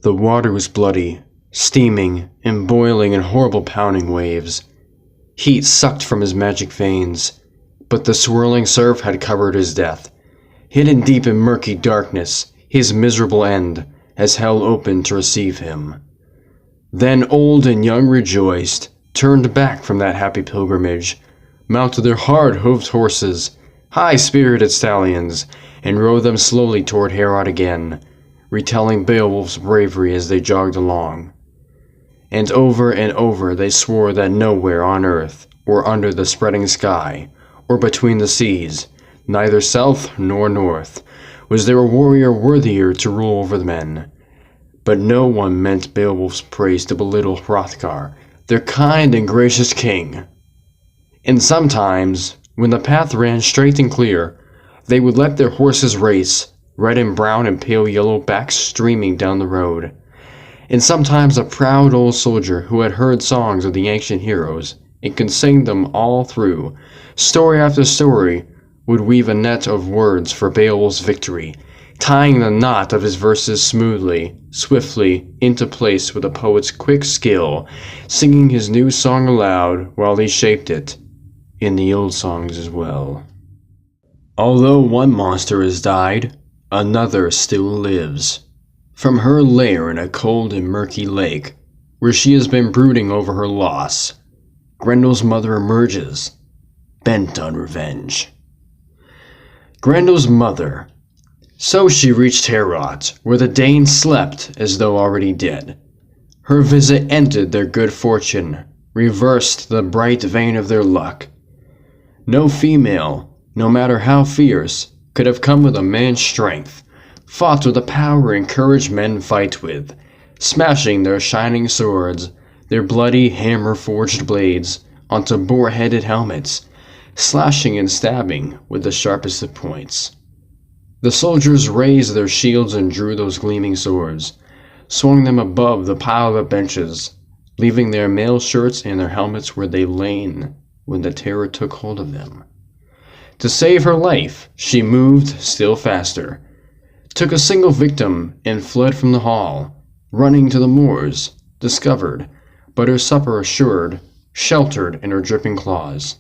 The water was bloody, steaming and boiling in horrible pounding waves. Heat sucked from his magic veins, but the swirling surf had covered his death. Hidden deep in murky darkness, his miserable end, as hell opened to receive him. Then old and young rejoiced, turned back from that happy pilgrimage, mounted their hard-hoofed horses, high-spirited stallions, and rode them slowly toward Heorot again, retelling Beowulf's bravery as they jogged along. And over they swore that nowhere on earth, or under the spreading sky, or between the seas, neither south nor north, was there a warrior worthier to rule over the men. But no one meant Beowulf's praise to belittle Hrothgar, their kind and gracious king. And sometimes, when the path ran straight and clear, they would let their horses race, red and brown and pale yellow backs streaming down the road. And sometimes a proud old soldier who had heard songs of the ancient heroes, and could sing them all through, story after story, would weave a net of words for Beowulf's victory, tying the knot of his verses smoothly, swiftly, into place with a poet's quick skill, singing his new song aloud while he shaped it, in the old songs as well. Although one monster has died, another still lives. From her lair in a cold and murky lake, where she has been brooding over her loss, Grendel's mother emerges, bent on revenge. Grendel's mother. So she reached Heorot, where the Danes slept as though already dead. Her visit ended their good fortune, reversed the bright vein of their luck. No female, no matter how fierce, could have come with a man's strength, fought with the power and courage men fight with, smashing their shining swords, their bloody hammer-forged blades, onto boar-headed helmets, slashing and stabbing with the sharpest of points. The soldiers raised their shields and drew those gleaming swords, swung them above the pile of benches, leaving their mail shirts and their helmets where they lain when the terror took hold of them. To save her life, she moved still faster, took a single victim and fled from the hall, running to the moors, discovered, but her supper assured, sheltered in her dripping claws.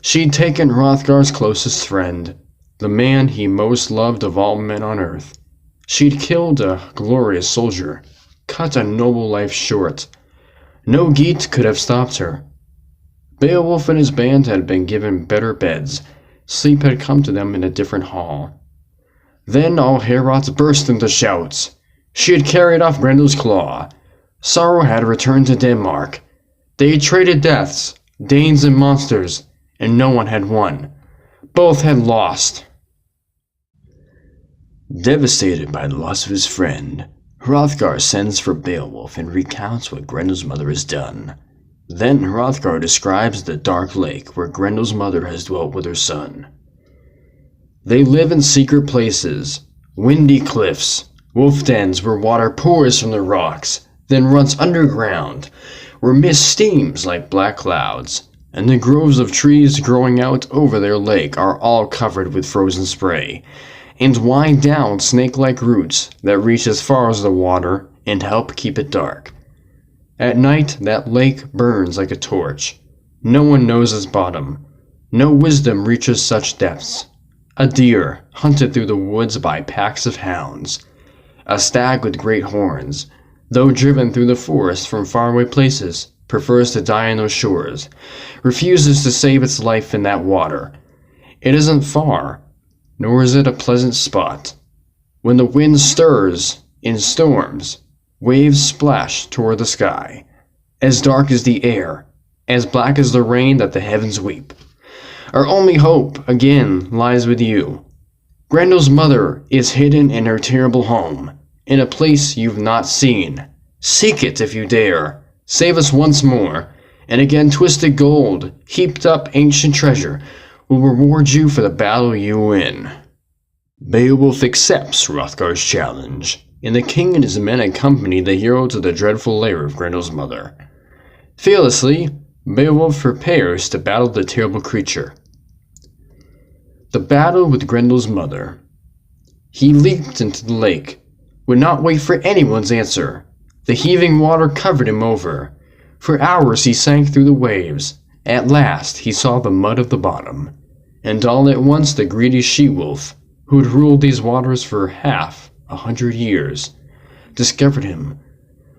She'd taken Hrothgar's closest friend, the man he most loved of all men on earth. She'd killed a glorious soldier, cut a noble life short. No Geat could have stopped her. Beowulf and his band had been given better beds. Sleep had come to them in a different hall. Then all Heorot burst into shouts. She had carried off Grendel's claw. Sorrow had returned to Denmark. They had traded deaths, Danes and monsters, and no one had won. Both had lost. Devastated by the loss of his friend, Hrothgar sends for Beowulf and recounts what Grendel's mother has done. Then Hrothgar describes the dark lake where Grendel's mother has dwelt with her son. They live in secret places, windy cliffs, wolf dens where water pours from the rocks, then runs underground, where mist steams like black clouds, and the groves of trees growing out over their lake are all covered with frozen spray, and wind down snake-like roots that reach as far as the water and help keep it dark. At night, that lake burns like a torch. No one knows its bottom. No wisdom reaches such depths. A deer, hunted through the woods by packs of hounds. A stag with great horns, though driven through the forest from faraway places, prefers to die on those shores, refuses to save its life in that water. It isn't far, nor is it a pleasant spot. When the wind stirs in storms, waves splash toward the sky, as dark as the air, as black as the rain that the heavens weep. Our only hope, again, lies with you. Grendel's mother is hidden in her terrible home, in a place you've not seen. Seek it if you dare. Save us once more, and again twisted gold, heaped up ancient treasure, will reward you for the battle you win. Beowulf accepts Hrothgar's challenge, and the king and his men accompany the hero to the dreadful lair of Grendel's mother. Fearlessly, Beowulf prepares to battle the terrible creature. The battle with Grendel's mother. He leaped into the lake, would not wait for anyone's answer. The heaving water covered him over. For hours he sank through the waves. At last he saw the mud of the bottom. And all at once the greedy she-wolf, who had ruled these waters for 100 years, discovered him,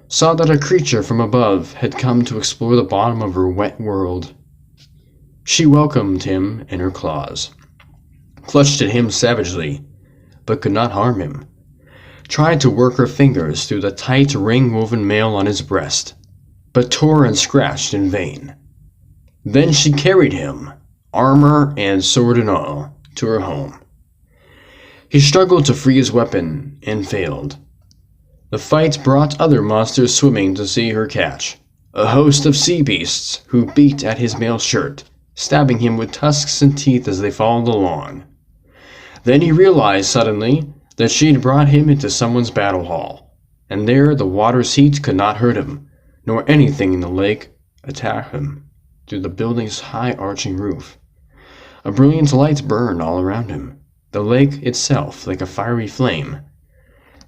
saw that a creature from above had come to explore the bottom of her wet world. She welcomed him in her claws, clutched at him savagely, but could not harm him, tried to work her fingers through the tight ring-woven mail on his breast, but tore and scratched in vain. Then she carried him, armor and sword and all, to her home. He struggled to free his weapon, and failed. The fight brought other monsters swimming to see her catch, a host of sea beasts who beat at his mail shirt, stabbing him with tusks and teeth as they followed along. Then he realized suddenly that she had brought him into someone's battle hall, and there the water's heat could not hurt him, nor anything in the lake attack him through the building's high arching roof. A brilliant light burned all around him, the lake itself like a fiery flame.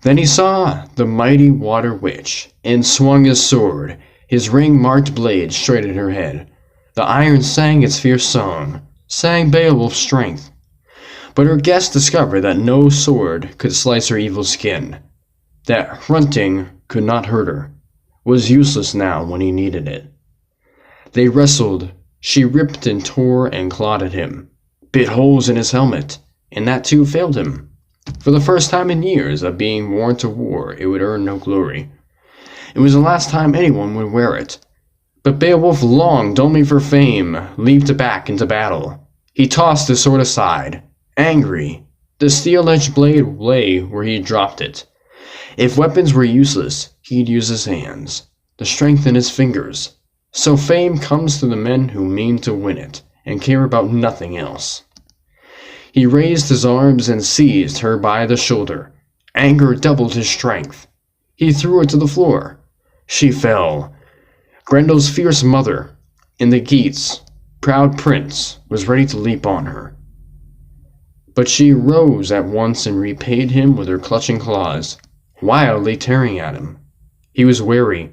Then he saw the mighty water witch, and swung his sword, his ring-marked blade straight at her head. The iron sang its fierce song, sang Beowulf's strength. But her guest discovered that no sword could slice her evil skin, that grunting could not hurt her, was useless now when he needed it. They wrestled. She ripped and tore and clawed at him, bit holes in his helmet, and that too failed him. For the first time in years of being worn to war, it would earn no glory. It was the last time anyone would wear it. But Beowulf longed only for fame, leaped back into battle. He tossed his sword aside, angry. The steel-edged blade lay where he had dropped it. If weapons were useless, he'd use his hands, the strength in his fingers. So fame comes to the men who mean to win it, and care about nothing else. He raised his arms and seized her by the shoulder. Anger doubled his strength. He threw her to the floor. She fell. Grendel's fierce mother, and the Geats' proud prince, was ready to leap on her. But she rose at once and repaid him with her clutching claws, wildly tearing at him. He was wary,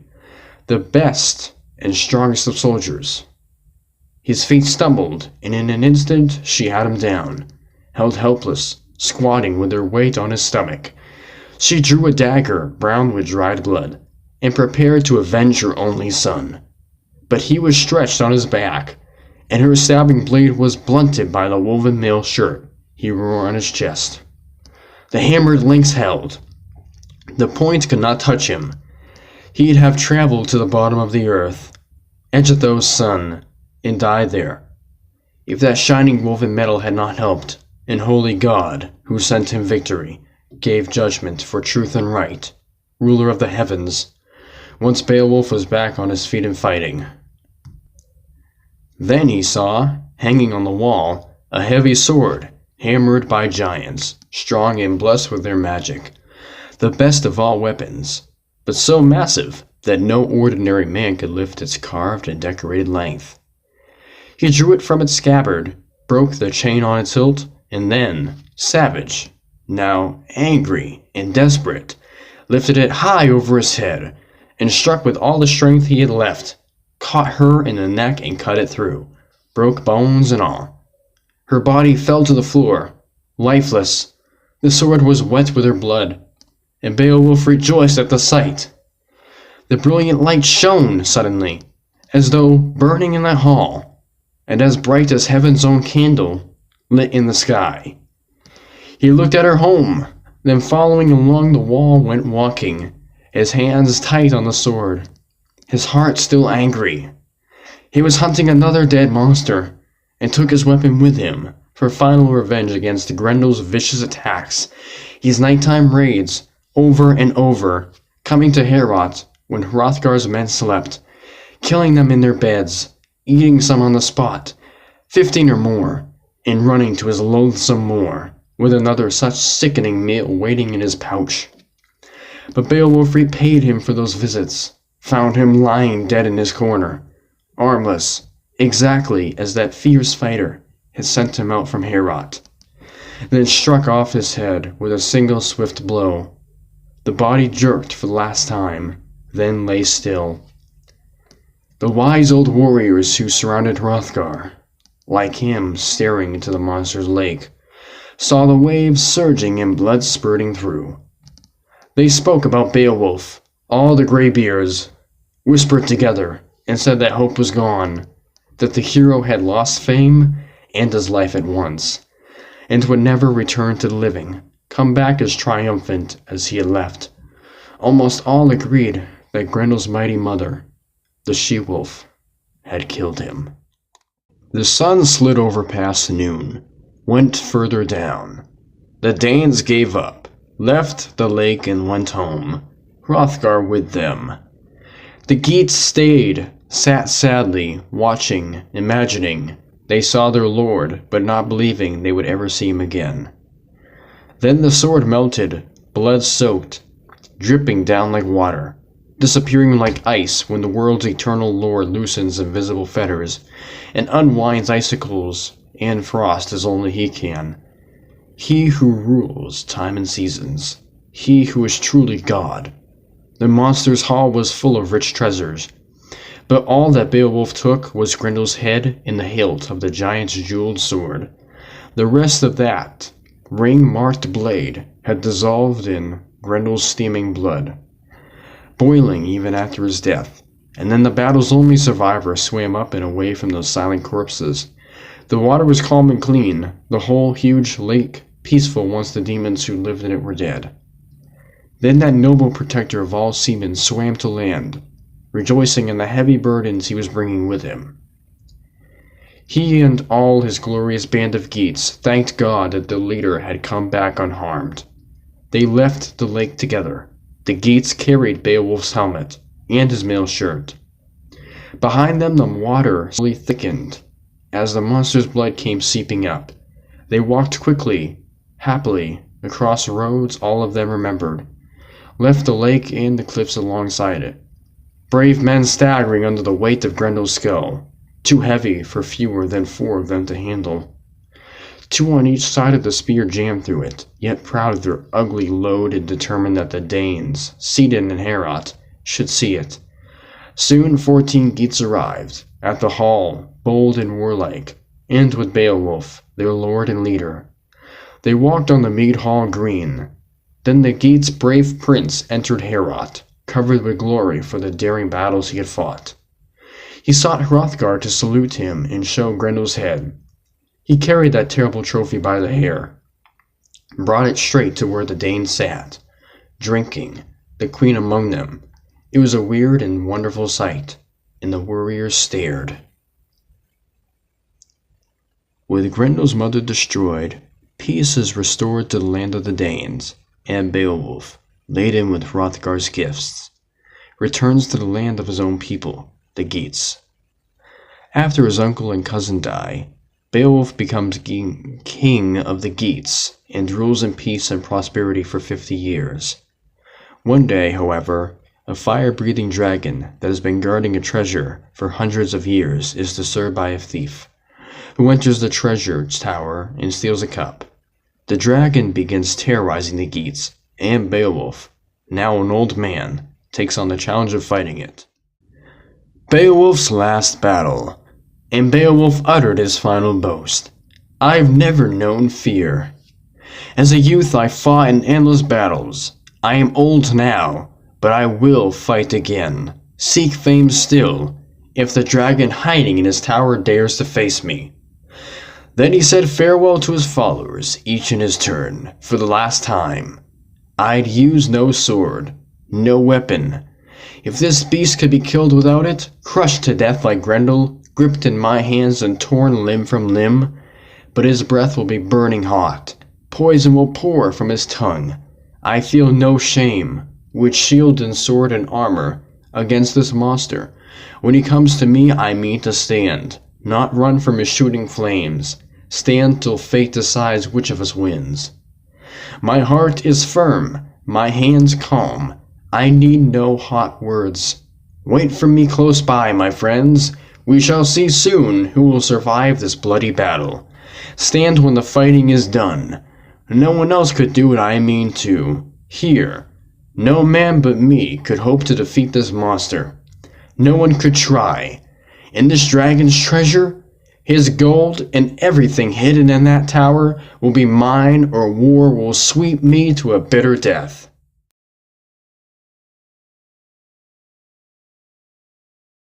the best and strongest of soldiers. His feet stumbled, and in an instant she had him down, held helpless, squatting with her weight on his stomach. She drew a dagger brown with dried blood, and prepared to avenge her only son. But he was stretched on his back, and her stabbing blade was blunted by the woven mail shirt he wore on his chest. The hammered lynx held. The point could not touch him. He'd have traveled to the bottom of the earth, Ejithos' son, and died there, if that shining woven metal had not helped, and holy God, who sent him victory, gave judgment for truth and right, ruler of the heavens, once Beowulf was back on his feet and fighting. Then he saw, hanging on the wall, a heavy sword, hammered by giants, strong and blessed with their magic, the best of all weapons, but so massive that no ordinary man could lift its carved and decorated length. He drew it from its scabbard, broke the chain on its hilt, and then, savage, now angry and desperate, lifted it high over his head, and struck with all the strength he had left, caught her in the neck and cut it through, broke bones and all. Her body fell to the floor, lifeless. The sword was wet with her blood, and Beowulf rejoiced at the sight. The brilliant light shone suddenly, as though burning in that hall, and as bright as heaven's own candle lit in the sky. He looked at her home, then following along the wall went walking, his hands tight on the sword, his heart still angry. He was hunting another dead monster, and took his weapon with him for final revenge against Grendel's vicious attacks, his nighttime raids, over and over, coming to Heorot when Hrothgar's men slept, killing them in their beds, eating some on the spot, 15 or more, and running to his loathsome moor, with another such sickening meal waiting in his pouch. But Beowulf repaid him for those visits, found him lying dead in his corner, armless, exactly as that fierce fighter had sent him out from Heorot, then struck off his head with a single swift blow. The body jerked for the last time, then lay still. The wise old warriors who surrounded Hrothgar, like him staring into the monster's lake, saw the waves surging and blood spurting through. They spoke about Beowulf. All the graybeards whispered together and said that hope was gone, that the hero had lost fame and his life at once, and would never return to the living, come back as triumphant as he had left. Almost all agreed that Grendel's mighty mother, the she-wolf, had killed him. The sun slid over past noon, went further down. The Danes gave up, left the lake and went home, Hrothgar with them. The Geats stayed, sat sadly, watching, imagining they saw their lord, but not believing they would ever see him again. Then the sword melted, blood-soaked, dripping down like water, disappearing like ice when the world's eternal lord loosens invisible fetters and unwinds icicles and frost as only he can. He who rules time and seasons, he who is truly God. The monster's hall was full of rich treasures, but all that Beowulf took was Grendel's head and the hilt of the giant's jeweled sword. The rest of that ring-marked blade had dissolved in Grendel's steaming blood, boiling even after his death, and then the battle's only survivor swam up and away from those silent corpses. The water was calm and clean, the whole huge lake peaceful once the demons who lived in it were dead. Then that noble protector of all seamen swam to land, rejoicing in the heavy burdens he was bringing with him. He and all his glorious band of Geats thanked God that the leader had come back unharmed. They left the lake together. The Geats carried Beowulf's helmet and his mail shirt. Behind them the water slowly thickened as the monster's blood came seeping up. They walked quickly, happily, across roads all of them remembered, left the lake and the cliffs alongside it. Brave men staggering under the weight of Grendel's skull, too heavy for fewer than 4 of them to handle. 2 on each side of the spear jammed through it, yet proud of their ugly load and determined that the Danes, Sýnin and Heorot, should see it. Soon 14 Geats arrived, at the hall, bold and warlike, and with Beowulf, their lord and leader. They walked on the mead hall green. Then the Geats' brave prince entered Heorot, covered with glory for the daring battles he had fought. He sought Hrothgar to salute him and show Grendel's head. He carried that terrible trophy by the hair, brought it straight to where the Danes sat, drinking, the queen among them. It was a weird and wonderful sight, and the warriors stared. With Grendel's mother destroyed, peace is restored to the land of the Danes, and Beowulf, laden with Hrothgar's gifts, returns to the land of his own people, the Geats. After his uncle and cousin die, Beowulf becomes king of the Geats and rules in peace and prosperity for 50 years. One day, however, a fire-breathing dragon that has been guarding a treasure for hundreds of years is disturbed by a thief, who enters the treasure tower and steals a cup. The dragon begins terrorizing the Geats, and Beowulf, now an old man, takes on the challenge of fighting it. Beowulf's last battle, and Beowulf uttered his final boast. I've never known fear. As a youth I fought in endless battles. I am old now, but I will fight again. Seek fame still, if the dragon hiding in his tower dares to face me. Then he said farewell to his followers, each in his turn, for the last time. I'd use no sword, no weapon. If this beast could be killed without it, crushed to death like Grendel, gripped in my hands and torn limb from limb, but his breath will be burning hot. Poison will pour from his tongue. I feel no shame, with shield and sword and armor, against this monster. When he comes to me, I mean to stand, not run from his shooting flames. Stand till fate decides which of us wins. My heart is firm, my hands calm. I need no hot words. Wait for me close by, my friends. We shall see soon who will survive this bloody battle. Stand when the fighting is done. No one else could do what I mean to. Here, No man but me could hope to defeat this monster. No one could try. And this dragon's treasure, his gold, and everything hidden in that tower will be mine, or war will sweep me to a bitter death."